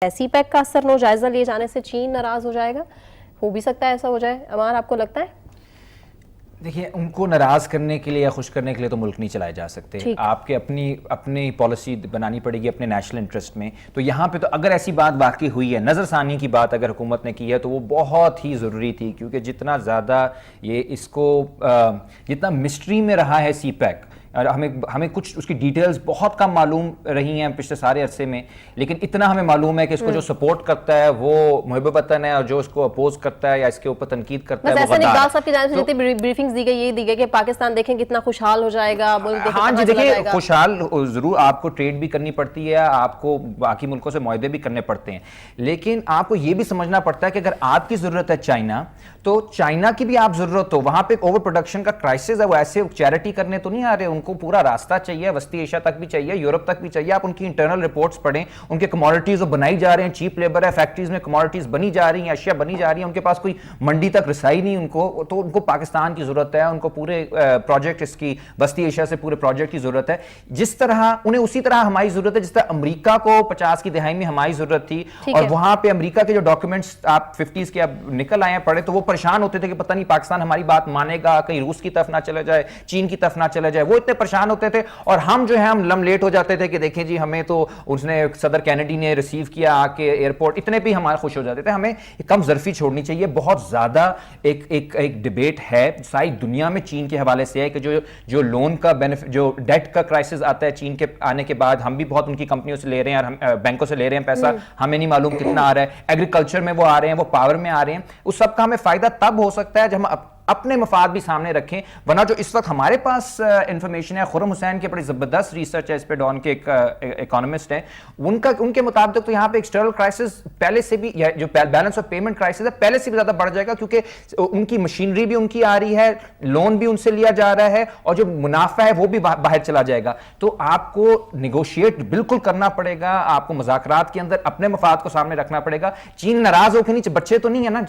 سی pack کا اثر نو جائزہ لیے جانے سے چین ناراض ہو جائے گا؟ ہو بھی سکتا ہے ایسا ہو جائے. عمار آپ کو لگتا ہے؟ دیکھیے ان کو ناراض کرنے کے لیے یا خوش کرنے کے لیے تو ملک نہیں چلائے جا سکتے. آپ کے اپنی پالیسی بنانی پڑے گی اپنے نیشنل انٹرسٹ میں. تو یہاں پہ تو اگر ایسی بات واقعی ہوئی ہے, نظر ثانی کی بات اگر حکومت نے کی ہے تو وہ بہت ہی ضروری تھی, کیونکہ جتنا زیادہ یہ اس کو جتنا مسٹری میں رہا ہے سی پیک, ہمیں کچھ اس کی ڈیٹیلز بہت کم معلوم رہی ہیں پچھلے سارے عرصے میں, لیکن اتنا ہمیں معلوم ہے کہ اس کو جو سپورٹ کرتا ہے وہ محب وطن ہے, اور جو اس کو اپوز کرتا ہے یا اس کے اوپر تنقید کرتا ہے وہ غدار ہے. اقبال صاحب کی جانب سے جتنی بریفنگز دی گئی, یہ دی گئی کہ پاکستان دیکھیں کتنا خوشحال ہو جائے گا. ہاں جی دیکھیے خوشحال ضرور, آپ کو ٹریڈ بھی کرنی پڑتی ہے, آپ کو باقی ملکوں سے معاہدے بھی کرنے پڑتے ہیں, لیکن آپ کو یہ بھی سمجھنا پڑتا ہے کہ اگر آپ کی ضرورت ہے چائنا, تو چائنا کی بھی آپ ضرورت ہو. وہاں پہ اوور پروڈکشن کا کرائسس ہے, وہ ایسے چیریٹی کرنے تو نہیں آ رہے, ان کو پورا راستہ چاہیے, وسطی ایشیا تک بھی چاہیے, یورپ تک بھی چاہیے. آپ ان کی انٹرنل رپورٹس پڑھیں, ان کے کموڈیٹیز بنائی جا رہے ہیں, چیپ لیبر ہے, فیکٹریز میں کموڈیٹیز بنی جا رہی ہیں, اشیاء بنی جا رہی ہیں, ان کے پاس کوئی منڈی تک رسائی نہیں ان کو, تو ان کو پاکستان کی ضرورت ہے, ان کو پورے پروجیکٹ اس کی وسطی ایشیا سے پورے پروجیکٹ کی ضرورت ہے. جس طرح انہیں اسی طرح ہماری ضرورت ہے, جس طرح امریکہ کو 50 کی دہائی میں ہماری ضرورت تھی, اور وہاں پہ امریکہ کے جو ڈاکیومنٹس آپ 50s کے اب نکل آئے ہیں پڑھے, تو وہ پریشان ہوتے تھے کہ پتہ نہیں پاکستان ہماری بات مانے گا, کہیں روس کی طرف نہ چلا جائے, چین کی طرف نہ چلا جائے. وہ اتنے پریشان ہوتے تھے, اور ہم جو ہے ہم لم لیٹ ہو جاتے تھے کہ دیکھیں جی ہمیں تو اس نے صدر کینیڈی نے ریسیو کیا آ کے ایئرپورٹ, اتنے بھی ہمارے خوش ہو جاتے تھے. ہمیں کم ظرفی چھوڑنی چاہیے. بہت زیادہ ایک ڈیبیٹ ہے ساری دنیا میں چین کے حوالے سے ہے کہ جو لون کا جو ڈیٹ کا کرائسس آتا ہے چین کے آنے کے بعد, ہم بھی بہت ان کی کمپنیوں سے لے رہے ہیں اور بینکوں سے لے رہے ہیں پیسہ, ہمیں نہیں معلوم کتنا آ رہا ہے. ایگریکلچر میں وہ آ رہے ہیں, وہ پاور میں آ رہے ہیں. اس سب کا ہمیں فائدہ تب ہو سکتا ہے جب ہم اپنے مفاد بھی سامنے رکھیں, ورنہ جو اس وقت ہمارے پاس انفارمیشن ہے, خرم حسین کی بڑی زبردست ریسرچ ہے اس پہ, ڈان کے ایک اکانومسٹ ہیں, ان کے مطابق تو یہاں پہ ایکسٹرنل کرائسس پہلے سے بھی, جو بیلنس آف پیمنٹ کرائسس ہے پہلے سے بھی زیادہ بڑھ جائے گا, کیونکہ ان کی مشینری بھی ان کی آ رہی ہے, لون بھی ان سے لیا جا رہا ہے, اور جو منافع ہے وہ بھی باہر چلا جائے گا. تو آپ کو نیگوشیٹ بالکل کرنا پڑے گا, آپ کو مذاکرات کے اندر اپنے مفاد کو سامنے رکھنا پڑے گا. چین ناراض ہو کے نہیں, بچے تو نہیں ہے نا